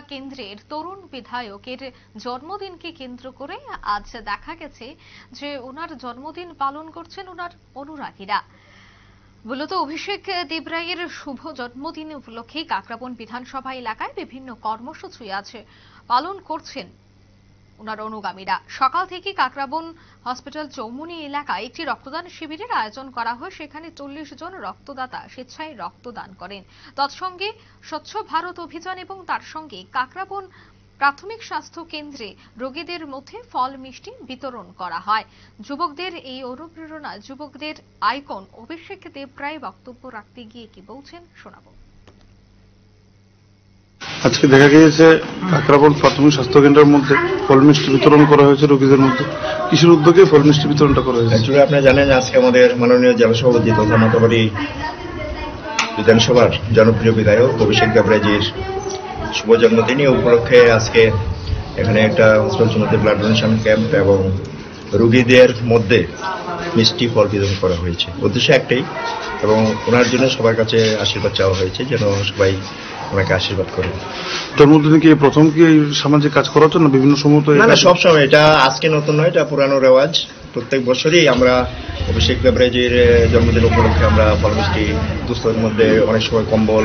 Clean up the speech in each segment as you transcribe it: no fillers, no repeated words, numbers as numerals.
কেন্দ্রের তরুণ বিধায়কের জন্মদিনকে কেন্দ্র করে আজ দেখা গেছে যে ওনার জন্মদিন পালন করছেন ওনার অনুরাগীরা। মূলত অভিষেক দেবরায়ের শুভ জন্মদিন উপলক্ষে কাকরাবন বিধানসভা এলাকায় বিভিন্ন কর্মসূচি আছে পালন করছেন ওনার অনুগামীরা। সকাল থেকে কাকরাবন হসপিটাল চৌমুনি এলাকায় একটি রক্তদান শিবিরের আয়োজন করা হয়। সেখানে 40 জন রক্তদাতা স্বেচ্ছায় রক্তদান করেন। তৎসঙ্গে স্বচ্ছ ভারত অভিযান এবং তার সঙ্গে কাকরাবন প্রাথমিক স্বাস্থ্য কেন্দ্রে রোগীদের মধ্যে ফল মিষ্টি বিতরণ করা হয়। যুবকদের এই অনুপ্রেরণা যুবকদের আইকন অভিষেক দেবরায় বক্তব্য রাখতে গিয়ে কি বলছেন শোনাবো। আজকে দেখা গিয়েছে কাকরাবন প্রাথমিক স্বাস্থ্য কেন্দ্রের মধ্যে ফল মিষ্টি বিতরণ করা হয়েছে রোগীদের মধ্যে। কিসের উদ্যোগে ফল মিষ্টি বিতরণটা করা হয়েছে? অ্যাকচুয়ালি আপনারা জানেন আজকে আমাদের মাননীয় জেলা সভাপতি তথা মাতাবাড়ি বিধানসভার জনপ্রিয় বিধায়ক অভিষেক দেবরায়জির শুভ জন্মদিন উপলক্ষে আজকে এখানে একটা হসপিটাল ব্লাড ডোনেশন ক্যাম্প এবং রোগীদের মধ্যে মিষ্টি ফল বিতরণ করা হয়েছে। উদ্দেশ্য একটাই, এবং ওনার জন্য সবার কাছে আশীর্বাদ চাওয়া হয়েছে যেন সবাই ওনাকে আশীর্বাদ করে। জন্মদিনে কি প্রথম কি সামাজিক কাজ করার জন্য বিভিন্ন সময়? না, সবসময়, এটা আজকে নতুন নয়, এটা পুরানো রেওয়াজ। প্রত্যেক বছরই আমরা অভিষেক দেবরায়জির জন্মদিন উপলক্ষে আমরা ফল মিষ্টি, দুস্থদের মধ্যে অনেক সময় কম্বল,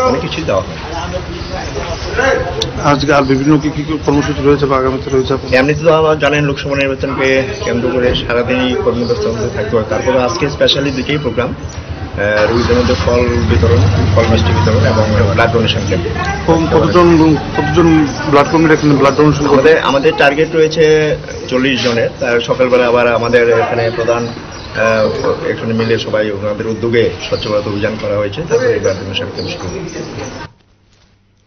অনেক কিছুই দেওয়া হয়। আজকে আর বিভিন্ন কি কি কর্মসূচি রয়েছে বা আগামীতে রয়েছে? এমনিতে তো আমরা জানেন লোকসভা নির্বাচনকে কেন্দ্র করে সারাদিনই কর্মব্যস্ত থাকতে হয়। তারপরে আজকে স্পেশালি দুটোই প্রোগ্রাম, রোগীদের মধ্যে ফল বিতরণ, ফল মিষ্টি বিতরণ এবং ব্লাড ডোনেশন ক্যাম্প। কতজন ব্লাড কর্মীরা এখানে ব্লাড ডোনেশন? আমাদের টার্গেট রয়েছে 40 জনের। তার সকালবেলা আবার আমাদের এখানে প্রধান এখানে মিলে সবাই ওনাদের উদ্যোগে স্বচ্ছ ভারত অভিযান করা হয়েছে। তারপরে ব্লাড ডোনেশন ক্যাম্প শুরু হবে।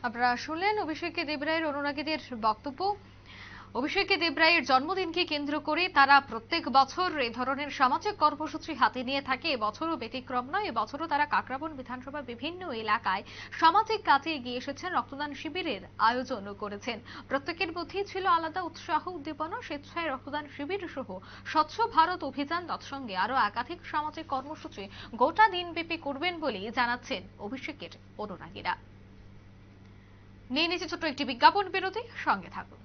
আপনারা শুনলেন অভিষেক দেবরায়ের অনুরাগীদের বক্তব্য। অভিষেক দেবরায়ের জন্মদিনকে কেন্দ্র করে তারা প্রত্যেক বছর এ ধরনের সামাজিক কর্মসূচি হাতে নিয়ে থাকে। এবছরও ব্যতিক্রম নয়। এবছরও তারা কাকরাবন বিধানসভার বিভিন্ন এলাকায় সামাজিক কাজে এগিয়ে এসেছেন, রক্তদান শিবিরের আয়োজনও করেছেন। প্রত্যেকের মধ্যেই ছিল আলাদা উৎসাহ উদ্দীপনা। স্বেচ্ছায় রক্তদান শিবির সহ স্বচ্ছ ভারত অভিযান, তৎসঙ্গে আরো একাধিক সামাজিক কর্মসূচি গোটা দিনব্যাপী করবেন বলে জানাচ্ছেন অভিষেকের অনুরাগীরা। নিয়ে নিচ্ছে ছোট্ট একটি বিজ্ঞাপন বিরতি, সঙ্গে থাকুন।